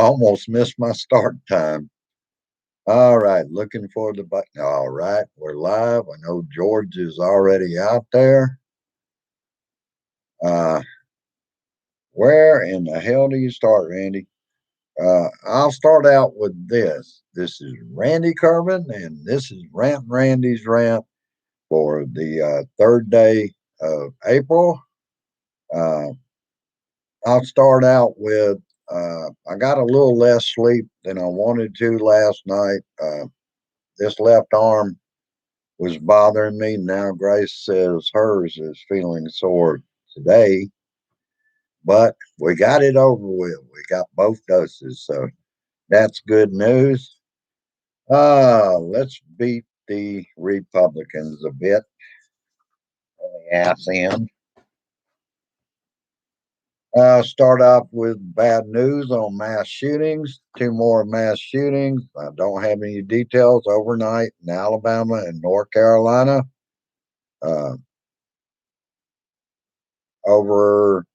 Almost missed my start time. All right, looking for the button. All right, we're live. I know George is already out there. Uh, where in the hell do you start, Randy? I'll start out with this. This is Randy Kervin, and this is Rant Randy's rant for the third day of April. Uh, I'll start out with I got a little less sleep than I wanted to last night. This left arm was bothering me. Now Grace says hers is feeling sore today, but we got it over with. We got both doses, so that's good news. Let's beat the Republicans a bit on the ass end. Start off with bad news on mass shootings. Two more mass shootings. I don't have any details overnight in Alabama and North Carolina. Uh, over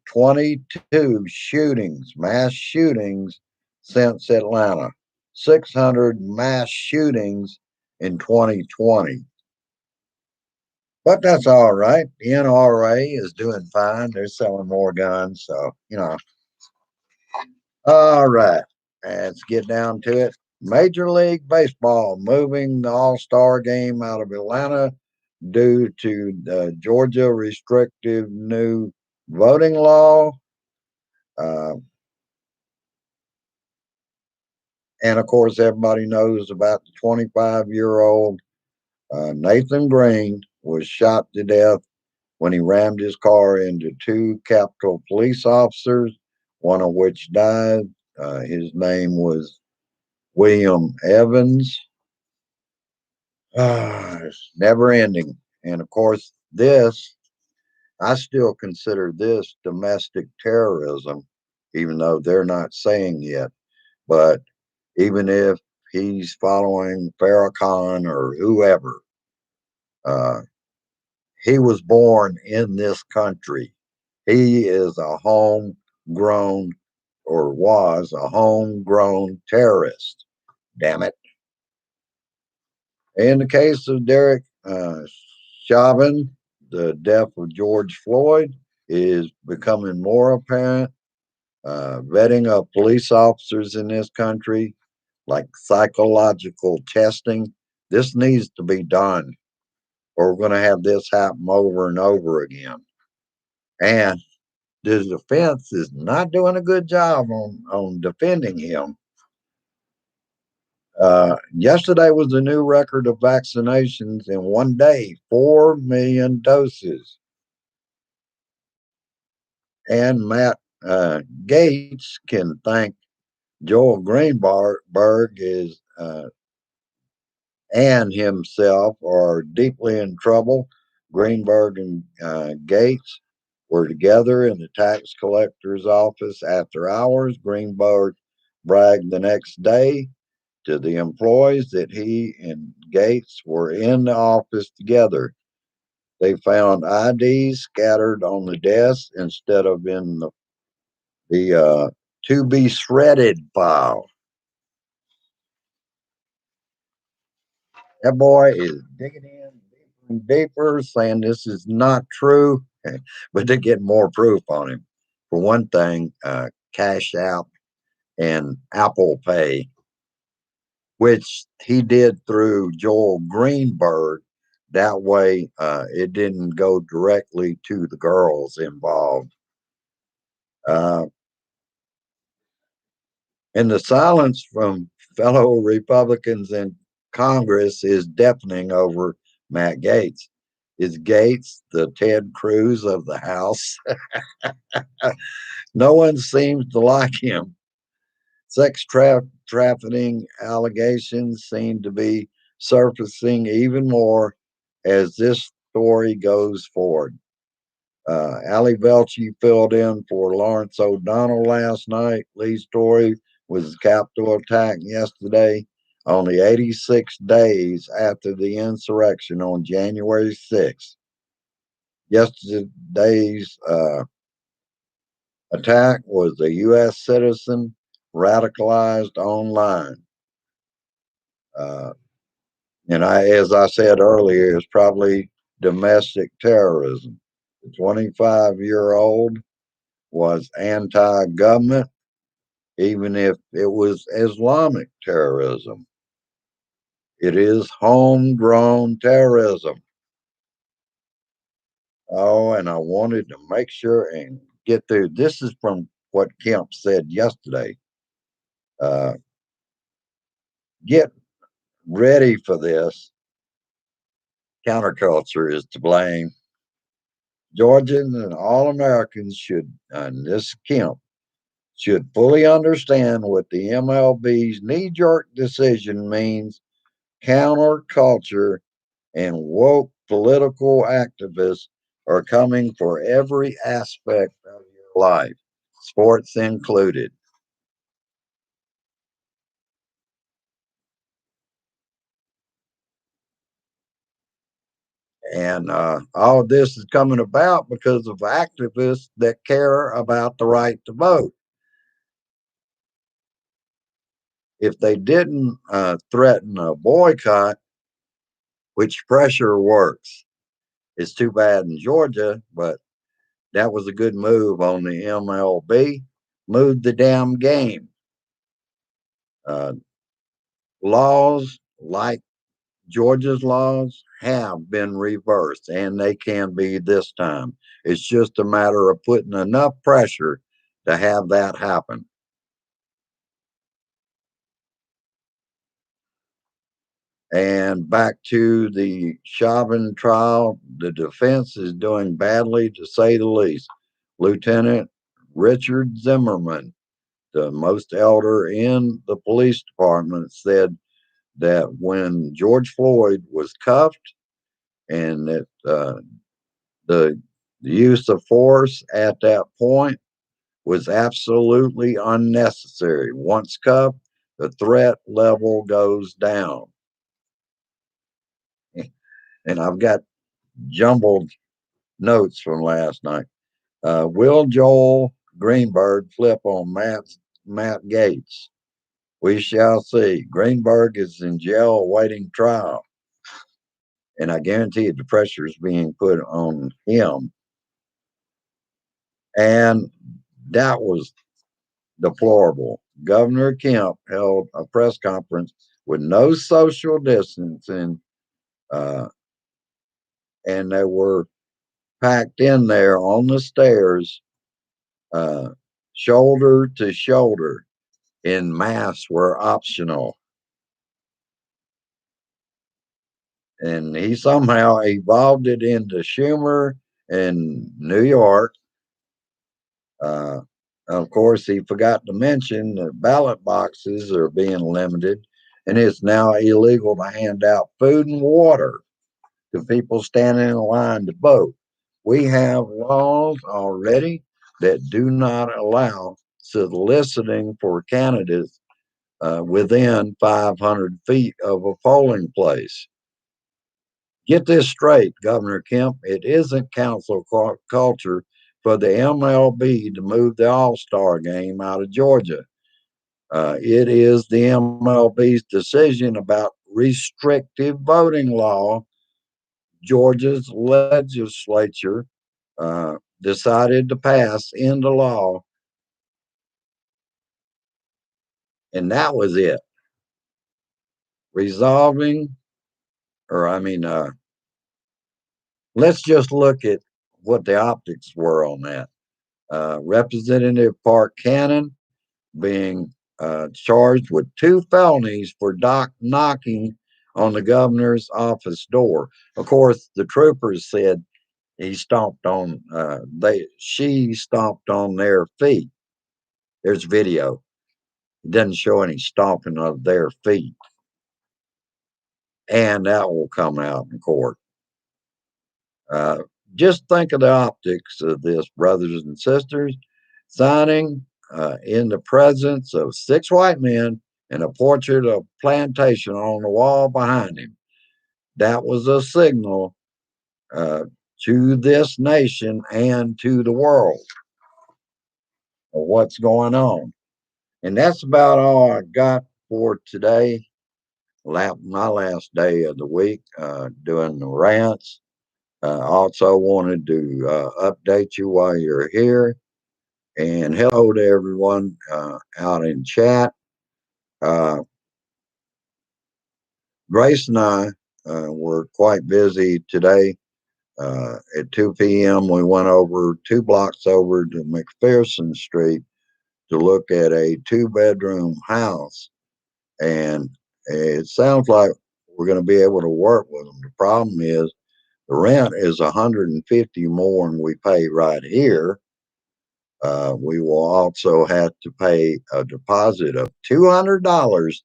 22 shootings, mass shootings since Atlanta. 600 mass shootings in 2020. But that's all right. The NRA is doing fine. They're selling more guns. So. All right. Let's get down to it. Major League Baseball moving the AllStar game out of Atlanta due to the Georgia restrictive new voting law. Uh, and of course, everybody knows about the 25-year-old Nathan Green was shot to death when he rammed his car into two Capitol police officers, one of which died. His name was William Evans. It's never ending. And of course, I still consider this domestic terrorism, even though they're not saying yet. But even if he's following Farrakhan or whoever, uh, he was born in this country. He is a homegrown or was a homegrown terrorist. Damn it. In the case of Derek Chauvin, the death of George Floyd is becoming more apparent. Vetting of police officers in this country, like psychological testing, this needs to be done, or we're going to have this happen over and over again. And the defense is not doing a good job on defending him. Yesterday was the new record of vaccinations in one day, 4 million doses. And Matt Gates can thank Joel Greenberg and himself are deeply in trouble. Greenberg and Gates were together in the tax collector's office after hours. Greenberg bragged the next day to the employees that he and Gates were in the office together. They found IDs scattered on the desk instead of in the to be shredded file. That boy is digging in deeper and deeper, saying this is not true, but they're getting more proof on him. For one thing, Cash App and Apple Pay, which he did through Joel Greenberg. That way, it didn't go directly to the girls involved. Uh, and the silence from fellow Republicans in Congress is deafening over Matt Gaetz. Is Gates the Ted Cruz of the House? No one seems to like him. Trafficking allegations seem to be surfacing even more as this story goes forward. Ali Velchey filled in for Lawrence O'Donnell last night. Lee's story was the Capitol attack yesterday, only 86 days after the insurrection on January 6th. Yesterday's attack was a U.S. citizen radicalized online. Uh, and as I said earlier, it's probably domestic terrorism. The 25-year-old was anti government, even if it was Islamic terrorism. It is homegrown terrorism. Oh, and I wanted to make sure and get through. This is from what Kemp said yesterday. Uh, get ready for this. Counterculture is to blame. Georgians and all Americans should, and this Kemp, should fully understand what the MLB's knee jerk decision means. Counterculture and woke political activists are coming for every aspect of your life, sports included. And all of this is coming about because of activists that care about the right to vote. If they didn't threaten a boycott, which pressure works, it's too bad in Georgia, but that was a good move on the MLB. Move the damn game. Uh, laws like Georgia's laws have been reversed, and they can be this time. It's just a matter of putting enough pressure to have that happen. And back to the Chauvin trial, the defense is doing badly to say the least. Lieutenant Richard Zimmerman, the most elder in the police department, said that when George Floyd was cuffed and that the use of force at that point was absolutely unnecessary. Once cuffed, the threat level goes down. And I've got jumbled notes from last night. Will Joel Greenberg flip on Matt Gates? We shall see. Greenberg is in jail awaiting trial. And I guarantee you the pressure is being put on him. And that was deplorable. Governor Kemp held a press conference with no social distancing, uh, and they were packed in there on the stairs, uh, shoulder to shoulder, and masks were optional. And he somehow evolved it into Schumer in New York. Uh, of course, he forgot to mention that ballot boxes are being limited, and it's now illegal to hand out food and water to people standing in line to vote. We have laws already that do not allow soliciting for candidates within 500 feet of a polling place. Get this straight, Governor Kemp. It isn't council culture for the MLB to move the AllStar game out of Georgia. It is the MLB's decision about restrictive voting law. Georgia's legislature decided to pass into law, and that was it. Resolving, or I mean, let's just look at what the optics were on that. Representative Park Cannon being charged with two felonies for knocking on the governor's office door. Of course, the troopers said he stomped on she stomped on their feet. There's video. It doesn't show any stomping of their feet, and that will come out in court. Uh, just think of the optics of this, brothers and sisters. Signing in the presence of six white men and a portrait of plantation on the wall behind him. That was a signal uh, to this nation and to the world. of what's going on. And that's about all I got for today. My last day of the week doing the rants. Also wanted to update you while you're here. And hello to everyone out in chat. Uh, Grace and I were quite busy today. At 2 p.m., we went over 2 blocks over to McPherson Street to look at a 2 bedroom house. And it sounds like we're going to be able to work with them. The problem is the rent is 150 more than we pay right here. We will also have to pay a deposit of $200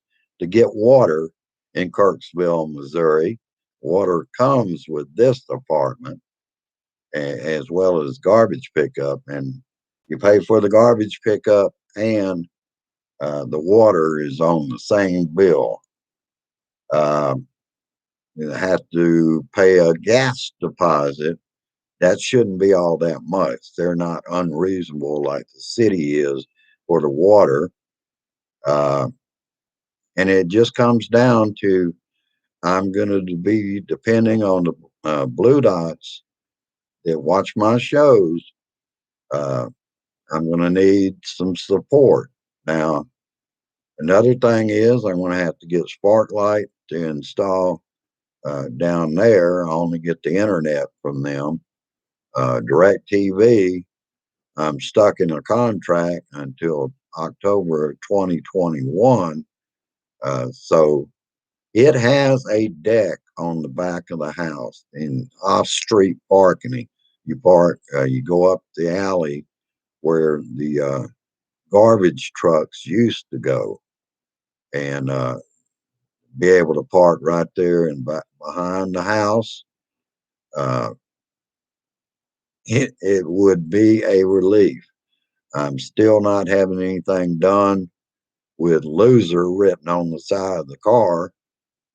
to get water in Kirksville, Missouri. Water comes with this apartment, as well as garbage pickup, and you pay for the garbage pickup, and the water is on the same bill. Um, you have to pay a gas deposit. That shouldn't be all that much. They're not unreasonable like the city is for the water. Uh, and it just comes down to I'm going to be depending on the blue dots that watch my shows. Uh, I'm going to need some support. Now, another thing is I'm going to have to get Sparklight to install down there. I only get the internet from them. Direct TV, I'm stuck in a contract until October of 2021. So it has a deck on the back of the house in off-street parking. You go up the alley where the garbage trucks used to go, and be able to park right there and behind the house. Uh, it would be a relief. I'm still not having anything done with loser written on the side of the car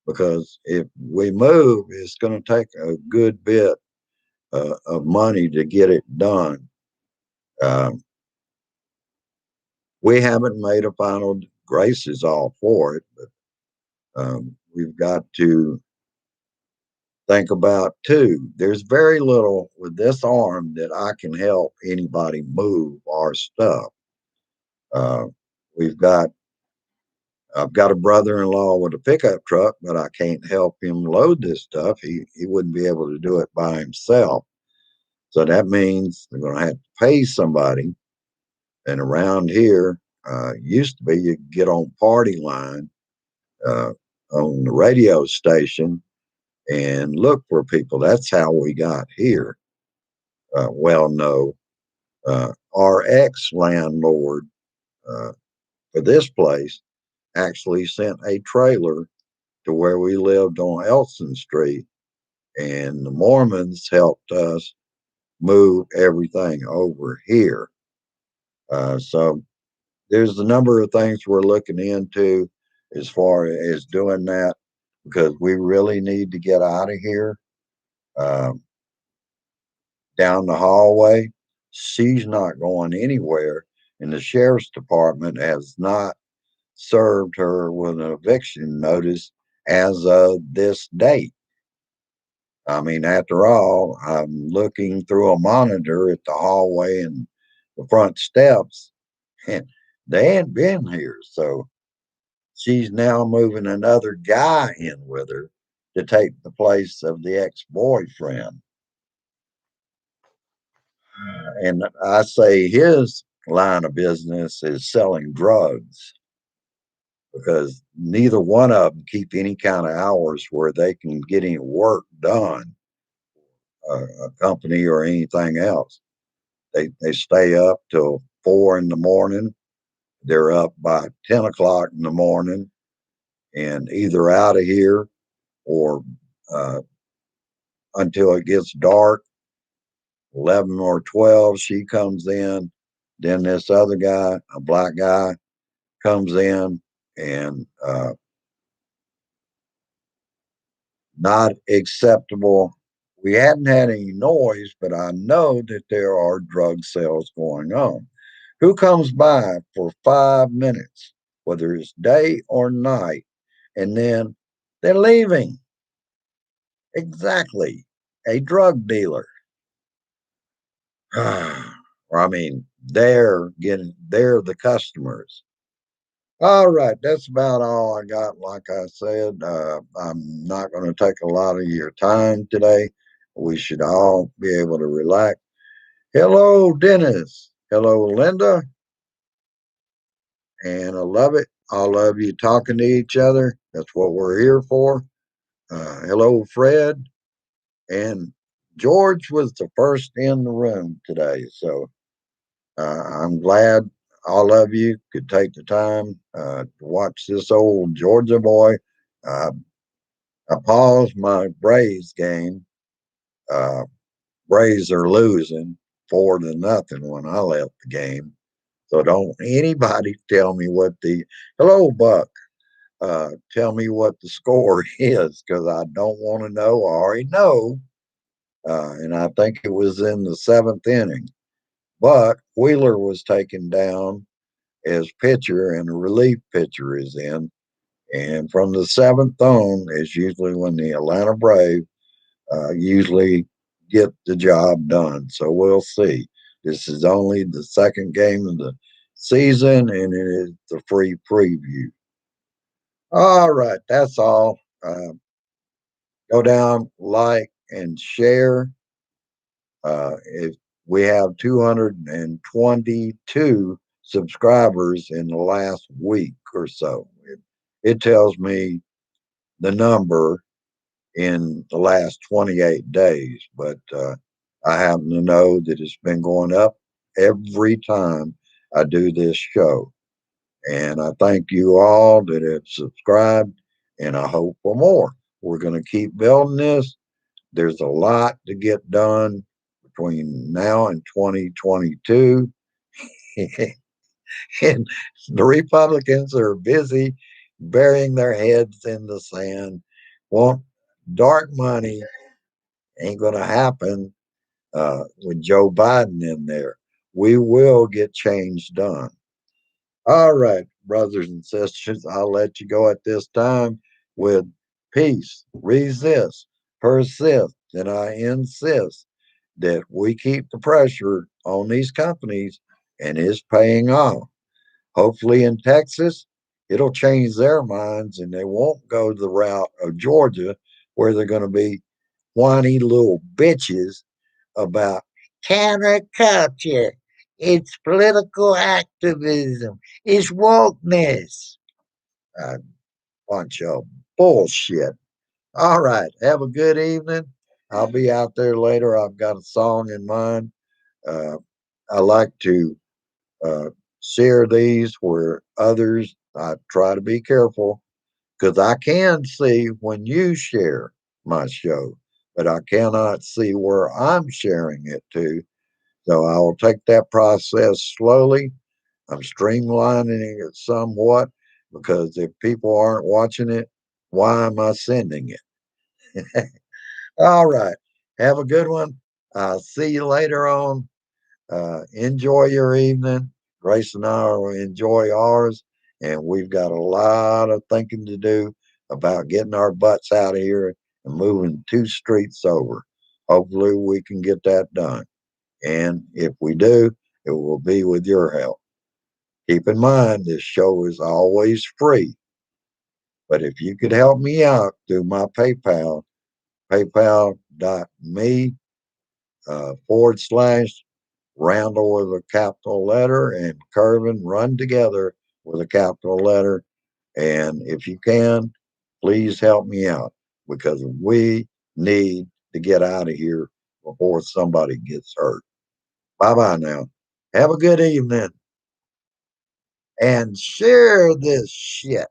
because if we move, it's going to take a good bit of money to get it done. Um, we haven't made a final. Grace is all for it, but we've got to think about too. There's very little with this arm that I can help anybody move our stuff. Uh, we've got I've got a brother-in-law with a pickup truck, but I can't help him load this stuff. He wouldn't be able to do it by himself. So that means they're going to have to pay somebody. And around here, used to be you get on party line uh, on the radio station and look for people. That's how we got here. Well, no, our ex landlord uh, for this place actually sent a trailer to where we lived on Elson Street, and the Mormons helped us move everything over here. So there's a number of things we're looking into as far as doing that because we really need to get out of here. Um, Down the hallway, she's not going anywhere, and the sheriff's department has not served her with an eviction notice as of this date. I mean, after all, I'm looking through a monitor at the hallway and the front steps, and they ain't been here. So she's now moving another guy in with her to take the place of the ex boyfriend. And I say his line of business is selling drugs because neither one of them keep any kind of hours where they can get any work done, a company or anything else. They stay up till 4 in the morning. They're up by 10 o'clock in the morning and either out of here or uh, until it gets dark, 11 or 12, she comes in. Then this other guy, a black guy, comes in and not acceptable. We hadn't had any noise, but I know that there are drug sales going on. Who comes by for 5 minutes, whether it's day or night, and then they're leaving? Exactly. A drug dealer. Or I mean, they're the customers. All right, that's about all I got. Like I said, I'm not going to take a lot of your time today. We should all be able to relax. Hello, Dennis. Hello, Linda. And I love it. I love you talking to each other. That's what we're here for. Hello, Fred. And George was the first in the room today. So I'm glad all of you could take the time to watch this old Georgia boy. Uh, I paused my Braves game. Uh, Braves are losing 4-0 when I left the game. So don't anybody tell me what the hello, Buck. Tell me what the score is because I don't want to know. I already know. And I think it was in the seventh inning. But Wheeler was taken down as pitcher and a relief pitcher is in. And from the seventh on is usually when the Atlanta Braves usually get the job done. So we'll see. This is only the second game of the season and it is the free preview. All right, that's all. Go down, like, and share. If we have 222 subscribers in the last week or so, it tells me the number in the last 28 days, but I happen to know that it's been going up every time I do this show. And I thank you all that have subscribed, and I hope for more. We're going to keep building this. There's a lot to get done between now and 2022. And the Republicans are busy burying their heads in the sand. Want dark money ain't going to happen with Joe Biden in there. We will get change done. All right, brothers and sisters, I'll let you go at this time with peace, resist, persist, and I insist that we keep the pressure on these companies and it's paying off. Hopefully in Texas, it'll change their minds and they won't go the route of Georgia where they're going to be whiny little bitches about counterculture. It's political activism. It's wokeness. A bunch of bullshit. All right. Have a good evening. I'll be out there later. I've got a song in mind. Uh, I like to uh, share these where others, I try to be careful because I can see when you share my show, but I cannot see where I'm sharing it to. So I will take that process slowly. I'm streamlining it somewhat because if people aren't watching it, why am I sending it? All right. Have a good one. I'll see you later on. Enjoy your evening. Grace and I will enjoy ours. And we've got a lot of thinking to do about getting our butts out of here and moving 2 streets over. Hopefully, we can get that done. And if we do, it will be with your help. Keep in mind, this show is always free. But if you could help me out through my PayPal, paypal.me / Randall with a capital letter and Curvin run together with a capital letter. And if you can, please help me out because we need to get out of here before somebody gets hurt. Bye bye now. Have a good evening and share this shit.